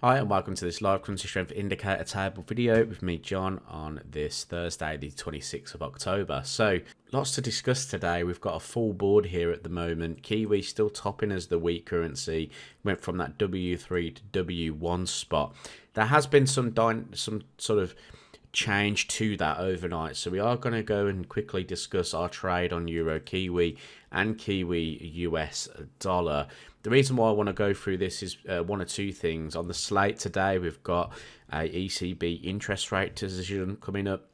Hi and welcome to this live currency strength indicator table video with me, John, on this Thursday, the 26th of October. So, lots to discuss today. We've got a full board here at the moment. Kiwi still topping as the weak currency. Went from that W3 to W1 spot. There has been some sort of change to that overnight, so we are going to go and quickly discuss our trade on Euro Kiwi and Kiwi US dollar. The reason why I want to go through this is one or two things. On the slate today, we've got a ECB interest rate decision coming up,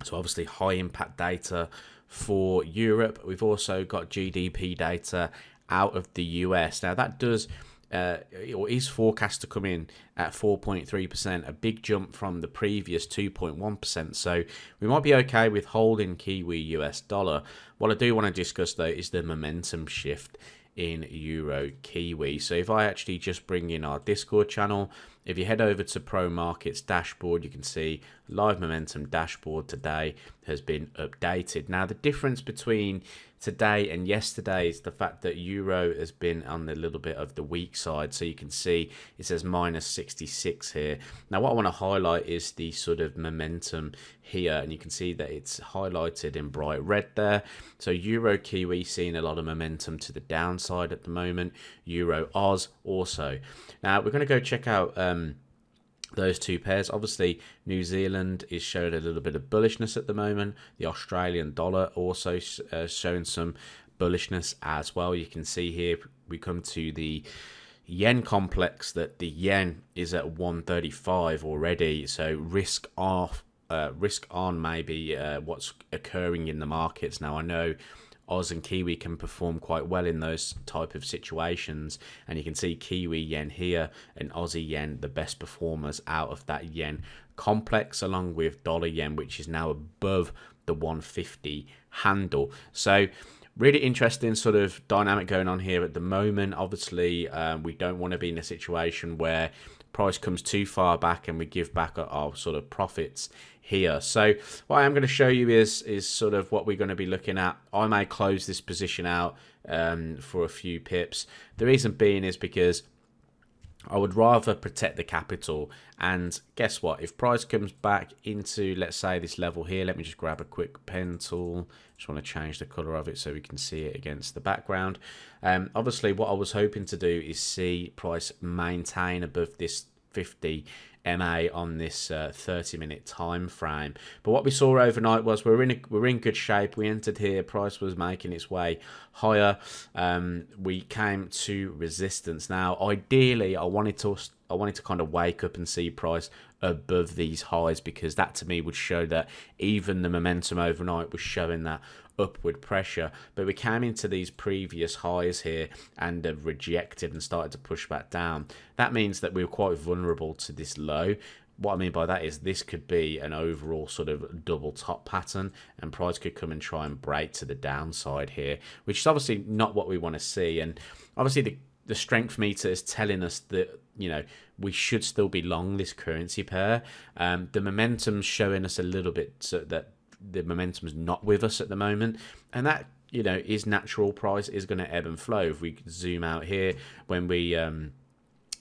so obviously high impact data for Europe. We've also got GDP data out of the US. Now that does or is forecast to come in at 4.3%, a big jump from the previous 2.1%. So we might be okay with holding Kiwi US dollar. What I do want to discuss though is the momentum shift in Euro Kiwi. So if I actually just bring in our Discord channel, if you head over to Pro Markets dashboard, you can see live momentum dashboard today has been updated. Now the difference between today and yesterday is the fact that Euro has been on a little bit of the weak side. So you can see it says minus 66 here. Now what I want to highlight is the sort of momentum here, and you can see that it's highlighted in bright red there. So Euro Kiwi seeing a lot of momentum to the downside at the moment. Euro Oz also. Now we're going to go check out those two pairs. Obviously New Zealand is showing a little bit of bullishness at the moment. The Australian dollar also showing some bullishness as well. You can see here we come to the yen complex that the yen is at 135 already, so risk on maybe what's occurring in the markets. Now I know Oz and Kiwi can perform quite well in those type of situations, and you can see Kiwi yen here and Aussie yen the best performers out of that yen complex, along with dollar yen, which is now above the 150 handle. So really interesting sort of dynamic going on here at the moment. Obviously we don't want to be in a situation where price comes too far back and we give back our sort of profits here. So what I am going to show you is sort of what we're going to be looking at. I may close this position out for a few pips. The reason being is because I would rather protect the capital, and guess what, if price comes back into, let's say, this level here, let me just grab a quick pen tool. Just want to change the color of it so we can see it against the background. Obviously what I was hoping to do is see price maintain above this 50 MA on this 30-minute time frame, but what we saw overnight was we're in good shape. We entered here, price was making its way higher. We came to resistance. Now ideally I wanted to kind of wake up and see price above these highs, because that to me would show that even the momentum overnight was showing that upward pressure. But we came into these previous highs here and have rejected and started to push back down. That means that we were quite vulnerable to this low. What I mean by that is this could be an overall sort of double top pattern, and price could come and try and break to the downside here, which is obviously not what we want to see. And obviously the strength meter is telling us that, you know, we should still be long this currency pair. The momentum's showing us a little bit so that the momentum is not with us at the moment, and that, you know, is natural. Price is going to ebb and flow. If we zoom out here, when we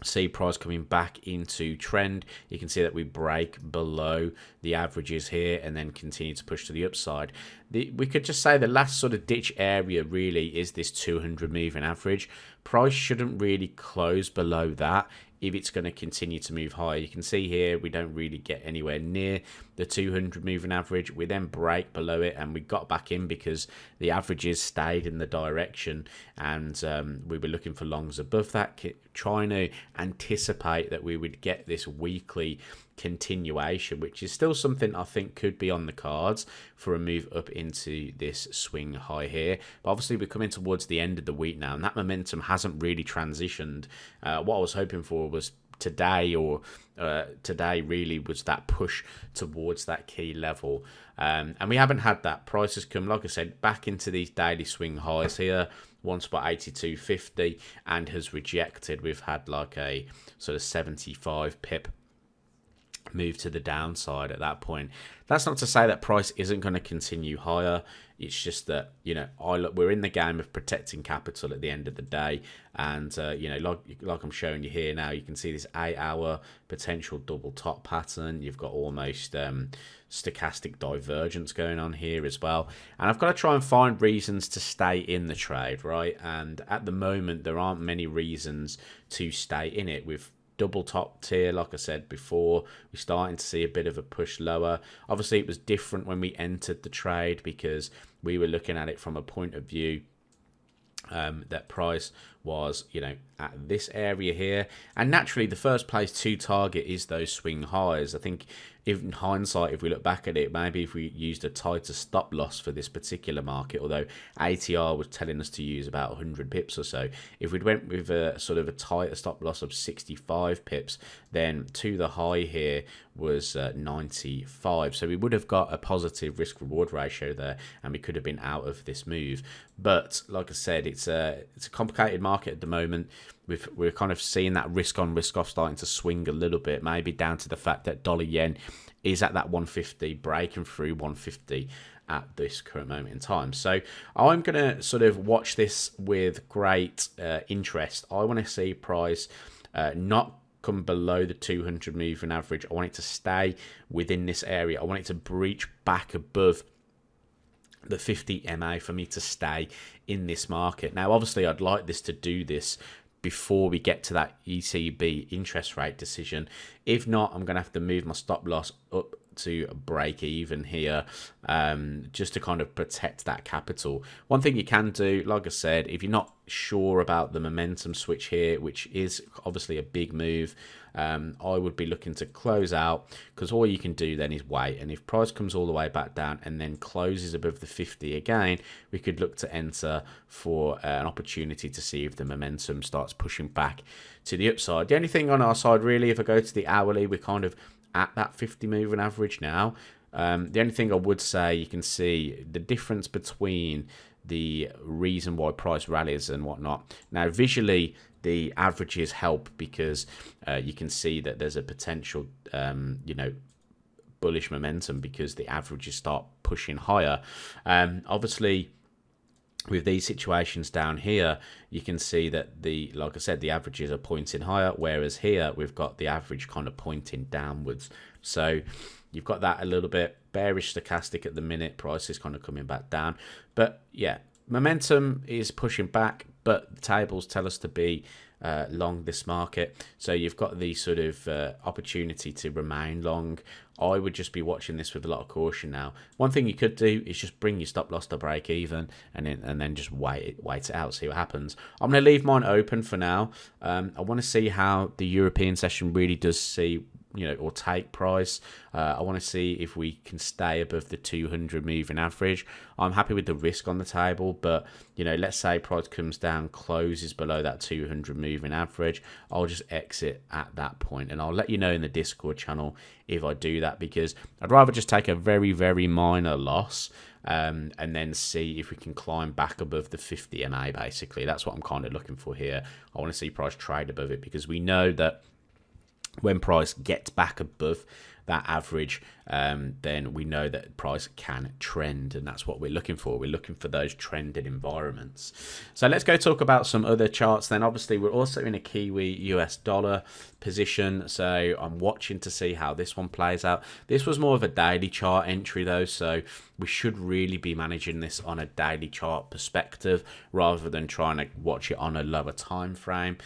see price coming back into trend, you can see that we break below the averages here and then continue to push to the upside. We could just say the last sort of ditch area really is this 200 moving average. Price shouldn't really close below that if it's going to continue to move higher. You can see here we don't really get anywhere near the 200 moving average. We then break below it and we got back in because the averages stayed in the direction, and we were looking for longs above that, trying to anticipate that we would get this weekly continuation, which is still something I think could be on the cards for a move up into this swing high here. But obviously we're coming towards the end of the week now, and that momentum hasn't really transitioned. What I was hoping for was today, or today really was that push towards that key level, and we haven't had that. Price has come, like I said, back into these daily swing highs here, one spot 82.50, and has rejected. We've had like a sort of 75 pip move to the downside at that point. That's not to say that price isn't going to continue higher. It's just that, we're in the game of protecting capital at the end of the day. And, like I'm showing you here now, you can see this 8-hour potential double top pattern. You've got almost stochastic divergence going on here as well. And I've got to try and find reasons to stay in the trade, right? And at the moment, there aren't many reasons to stay in it. With double top here, like I said before, we're starting to see a bit of a push lower. Obviously, it was different when we entered the trade because we were looking at it from a point of view that price was, at this area here. And naturally, the first place to target is those swing highs. I think in hindsight, if we look back at it, maybe if we used a tighter stop loss for this particular market, although ATR was telling us to use about 100 pips or so, if we'd went with a sort of a tighter stop loss of 65 pips, then to the high here was 95. So we would have got a positive risk reward ratio there, and we could have been out of this move. But like I said, it's a complicated market at the moment. We're kind of seeing that risk on, risk off starting to swing a little bit, maybe down to the fact that dollar yen is at that 150, breaking through 150 at this current moment in time. So I'm going to sort of watch this with great interest. I want to see price not come below the 200 moving average. I want it to stay within this area. I want it to breach back above the 50 MA for me to stay in this market. Now, obviously, I'd like this to do this before we get to that ECB interest rate decision. If not, I'm going to have to move my stop loss up to break even here, just to kind of protect that capital. One thing you can do, like I said, if you're not sure about the momentum switch here, which is obviously a big move, I would be looking to close out, because all you can do then is wait. And if price comes all the way back down and then closes above the 50 again, we could look to enter for an opportunity to see if the momentum starts pushing back to the upside. The only thing on our side, really, if I go to the hourly, we're kind of at that 50 moving average now. The only thing I would say, you can see the difference between the reason why price rallies and whatnot. Now, visually, the averages help because you can see that there's a potential, bullish momentum because the averages start pushing higher. Obviously, with these situations down here, you can see that like I said, the averages are pointing higher, whereas here we've got the average kind of pointing downwards. So you've got that a little bit bearish stochastic at the minute. Price is kind of coming back down, but yeah, momentum is pushing back, but the tables tell us to be long this market. So you've got the sort of opportunity to remain long. I would just be watching this with a lot of caution now. One thing you could do is just bring your stop loss to break even, and then just wait it out, see what happens. I'm going to leave mine open for now. I want to see how the European session really does see, or take price. I want to see if we can stay above the 200 moving average. I'm happy with the risk on the table, but let's say price comes down, closes below that 200 moving average, I'll just exit at that point, and I'll let you know in the Discord channel if I do that, because I'd rather just take a very, very minor loss and then see if we can climb back above the 50 MA. Basically, that's what I'm kind of looking for here. I want to see price trade above it, because we know that when price gets back above that average, then we know that price can trend, and that's what we're looking for. We're looking for those trended environments. So let's go talk about some other charts then. Obviously, we're also in a Kiwi US dollar position, so I'm watching to see how this one plays out. This was more of a daily chart entry though, so we should really be managing this on a daily chart perspective rather than trying to watch it on a lower time frame,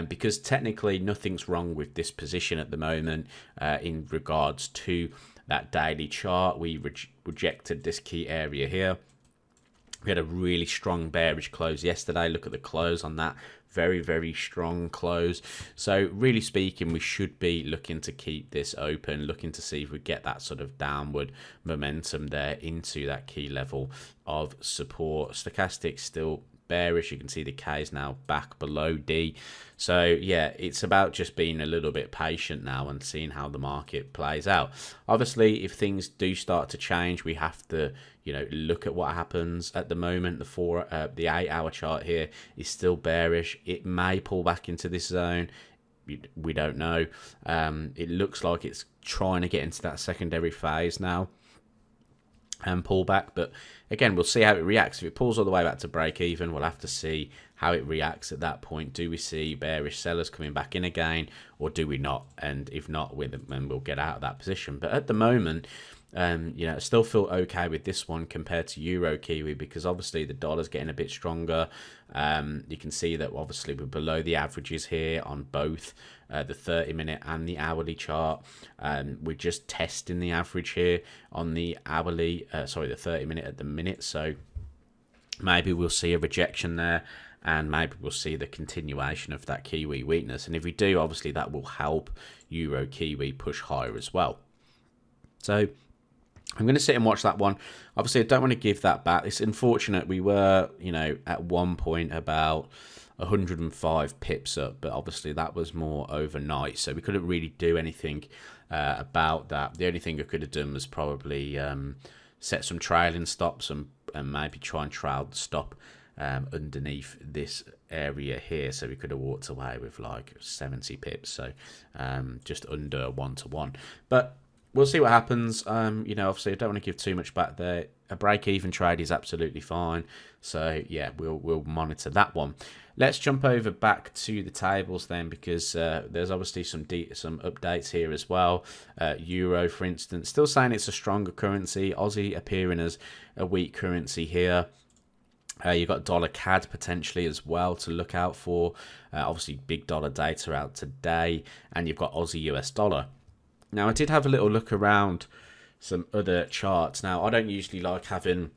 because technically nothing's wrong with this position at the moment in regards to that daily chart. We rejected this key area here. We had a really strong bearish close yesterday. Look at the close on that. Very, very strong close. So really speaking, we should be looking to keep this open, looking to see if we get that sort of downward momentum there into that key level of support. Stochastic still bearish. You can see the K is now back below D. So yeah, it's about just being a little bit patient now and seeing how the market plays out. Obviously, if things do start to change, we have to look at what happens. At the moment, the 8 hour chart here is still bearish. It may pull back into this zone. we don't know. It looks like it's trying to get into that secondary phase now and pull back, but again, we'll see how it reacts. If it pulls all the way back to break even, we'll have to see how it reacts at that point. Do we see bearish sellers coming back in again, or do we not? And if not, then we'll get out of that position. But at the moment, you know, I still feel okay with this one compared to Euro Kiwi, because obviously the dollar's getting a bit stronger. You can see that obviously we're below the averages here on both the 30-minute and the hourly chart. We're just testing the average here on the hourly, the 30-minute at the minute. So maybe we'll see a rejection there, and maybe we'll see the continuation of that Kiwi weakness. And if we do, obviously that will help Euro Kiwi push higher as well. So I'm going to sit and watch that one. Obviously, I don't want to give that back. It's unfortunate. We were, you know, at one point about 105 pips up, but obviously that was more overnight, so we couldn't really do anything about that. The only thing I could have done was probably set some trailing stops and maybe try and trail the stop underneath this area here, so we could have walked away with like 70 pips, so just under 1-to-1. But we'll see what happens. You know, obviously I don't want to give too much back there. A break-even trade is absolutely fine. So yeah, we'll monitor that one. Let's jump over back to the tables then, because there's obviously some updates here as well. Euro, for instance, still saying it's a stronger currency. Aussie appearing as a weak currency here. You've got dollar CAD potentially as well to look out for. Obviously, big dollar data out today, and you've got Aussie US dollar. Now, I did have a little look around some other charts. Now, I don't usually like having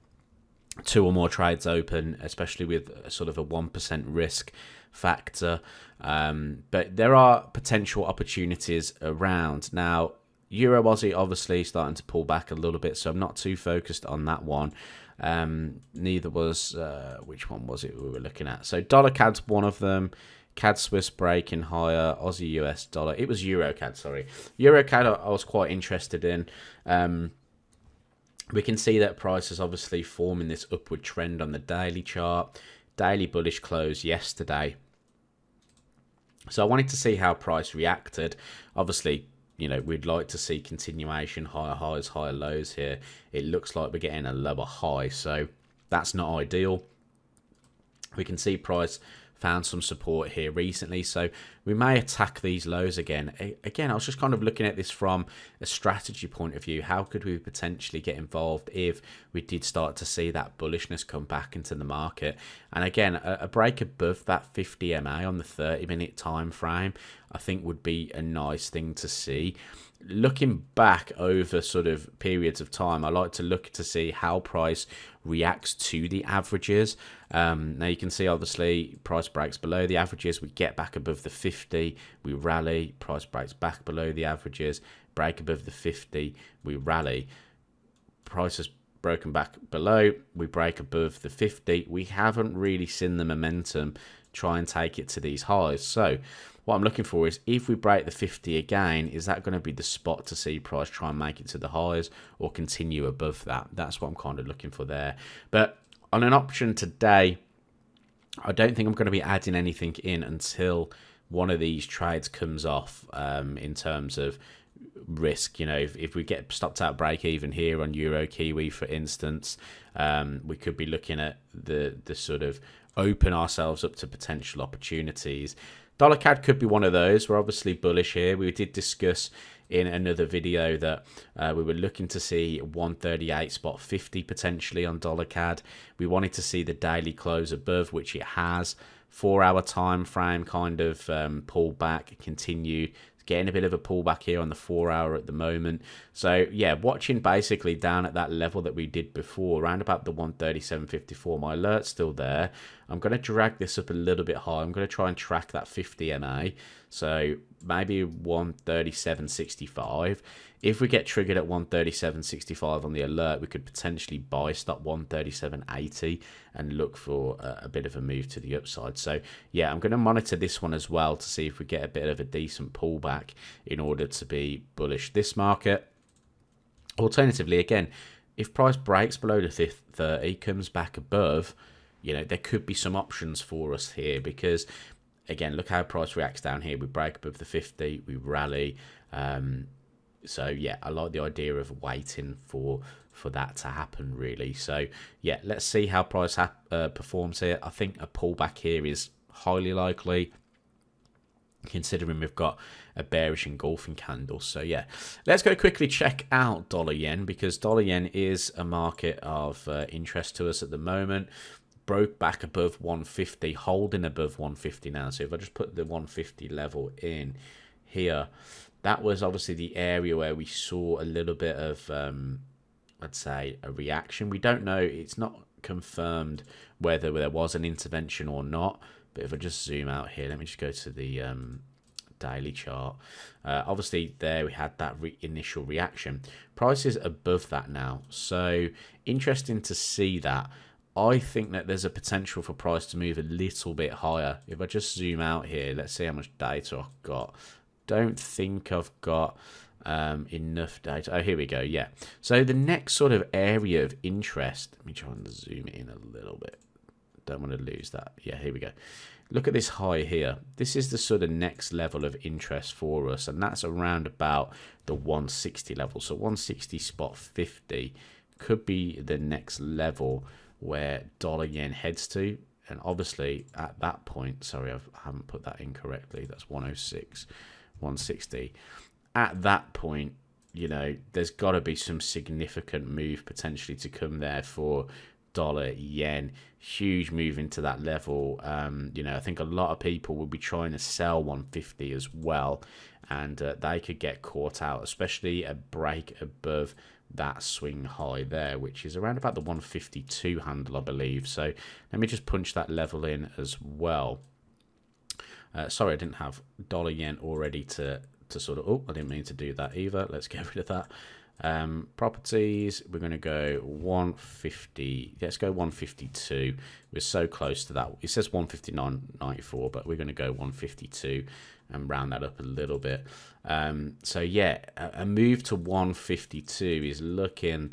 2 or more trades open, especially with a sort of a 1% risk factor. But there are potential opportunities around. Now, Euro Aussie obviously starting to pull back a little bit, so I'm not too focused on that one. Neither was, which one was it we were looking at? So dollar CAD's one of them. CAD Swiss breaking higher, Aussie US dollar. It was Euro CAD, sorry. Euro CAD I was quite interested in. We can see that price is obviously forming this upward trend on the daily chart. Daily bullish close yesterday. So I wanted to see how price reacted. Obviously, you know, we'd like to see continuation, higher highs, higher lows here. It looks like we're getting a lower high, so that's not ideal. We can see price found some support here recently, so we may attack these lows again. Again, I was just kind of looking at this from a strategy point of view. How could we potentially get involved if we did start to see that bullishness come back into the market? And again, a break above that 50 MA on the 30-minute time frame, I think would be a nice thing to see. Looking back over sort of periods of time, I like to look to see how price reacts to the averages. Now you can see obviously price breaks below the averages, we get back above the 50, we rally, price breaks back below the averages, break above the 50, we rally, price has broken back below, we break above the 50. We haven't really seen the momentum try and take it to these highs. So what I'm looking for is, if we break the 50 again, is that going to be the spot to see price try and make it to the highs or continue above that? That's what I'm kind of looking for there. But on an option today, I don't think I'm going to be adding anything in until one of these trades comes off in terms of risk. You know, if we get stopped out break even here on Euro Kiwi, for instance, we could be looking at the sort of open ourselves up to potential opportunities. Dollar CAD could be one of those. We're obviously bullish here. We did discuss in another video that we were looking to see 138.50 potentially on dollar CAD. We wanted to see the daily close above, which it has. 4-hour time frame kind of pull back, continue. Getting a bit of a pullback here on the 4-hour at the moment. So yeah, watching basically down at that level that we did before, around about the 137.54. My alert's still there. I'm going to drag this up a little bit higher. I'm going to try and track that 50 MA. So maybe 137.65. If we get triggered at 137.65 on the alert, we could potentially buy stop 137.80 and look for a bit of a move to the upside. So yeah, I'm going to monitor this one as well to see if we get a bit of a decent pullback in order to be bullish this market. Alternatively, again, if price breaks below the 30, comes back above, you know, there could be some options for us here, because again, look how price reacts down here. We break above the 50, we rally. So yeah, I like the idea of waiting for that to happen, really. So yeah, let's see how price performs here. I think a pullback here is highly likely, considering we've got a bearish engulfing candle. So yeah, let's go quickly check out dollar yen, because dollar yen is a market of interest to us at the moment. Broke back above 150, holding above 150 now. So if I just put the 150 level in here, that was obviously the area where we saw a little bit of I'd say a reaction. We don't know, it's not confirmed whether there was an intervention or not. But if I just zoom out here, let me just go to the daily chart. Obviously there we had that initial reaction. Price is above that now, so interesting to see that. I think that there's a potential for price to move a little bit higher. If I just zoom out here, let's see how much data I've got. Don't think I've got enough data. Oh, here we go. Yeah, so the next sort of area of interest, let me try and zoom in a little bit. Don't want to lose that. Yeah, here we go. Look at this high here. This is the sort of next level of interest for us, and that's around about the 160 level. So 160 spot 50 could be the next level where dollar yen heads to. And obviously at that point, sorry, I haven't put that in correctly. That's 106, 160. At that point, you know, there's got to be some significant move potentially to come there for dollar yen. Huge move into that level. You know, I think a lot of people will be trying to sell 150 as well, and they could get caught out, especially a break above that swing high there, which is around about the 152 handle, I believe. So let me just punch that level in as well. Sorry, I didn't have dollar yen already to sort of, oh, I didn't mean to do that either. Let's get rid of that. Properties, we're going to go 150. Let's go 152. We're so close to that. It says 159.94, but we're going to go 152 and round that up a little bit. So yeah, a move to 152 is looking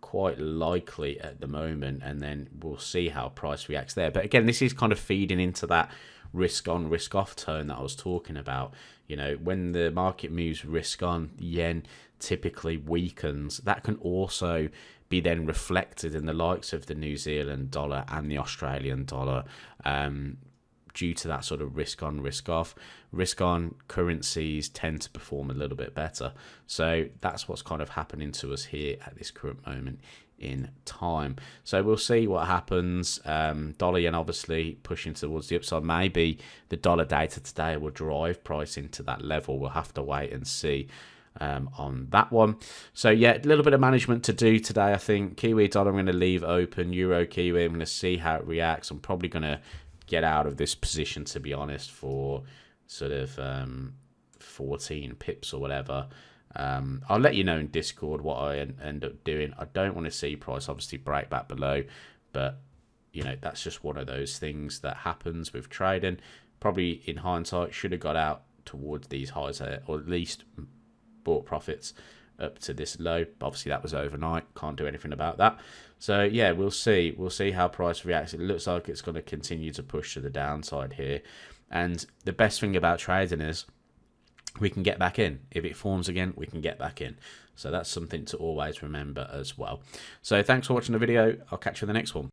quite likely at the moment, and then we'll see how price reacts there. But again, this is kind of feeding into that risk on, risk off tone that I was talking about. You know, when the market moves risk on, yen typically weakens. That can also be then reflected in the likes of the New Zealand dollar and the Australian dollar, due to that sort of risk on, risk off. Risk on currencies tend to perform a little bit better. So that's what's kind of happening to us here at this current moment in time. So we'll see what happens. Dollar yen obviously pushing towards the upside. Maybe the dollar data today will drive price into that level. We'll have to wait and see on that one. So yeah, a little bit of management to do today, I think. Kiwi dollar I'm going to leave open. Euro Kiwi, I'm going to see how it reacts. I'm probably going to get out of this position, to be honest, for sort of 14 pips or whatever. I'll let you know in Discord what I end up doing. I don't want to see price obviously break back below, but you know, that's just one of those things that happens with trading. Probably in hindsight should have got out towards these highs there, or at least bought profits up to this low. But obviously that was overnight, can't do anything about that. So yeah, we'll see how price reacts. It looks like it's going to continue to push to the downside here, and the best thing about trading is we can get back in. If it forms again, we can get back in. So that's something to always remember as well. So thanks for watching the video. I'll catch you in the next one.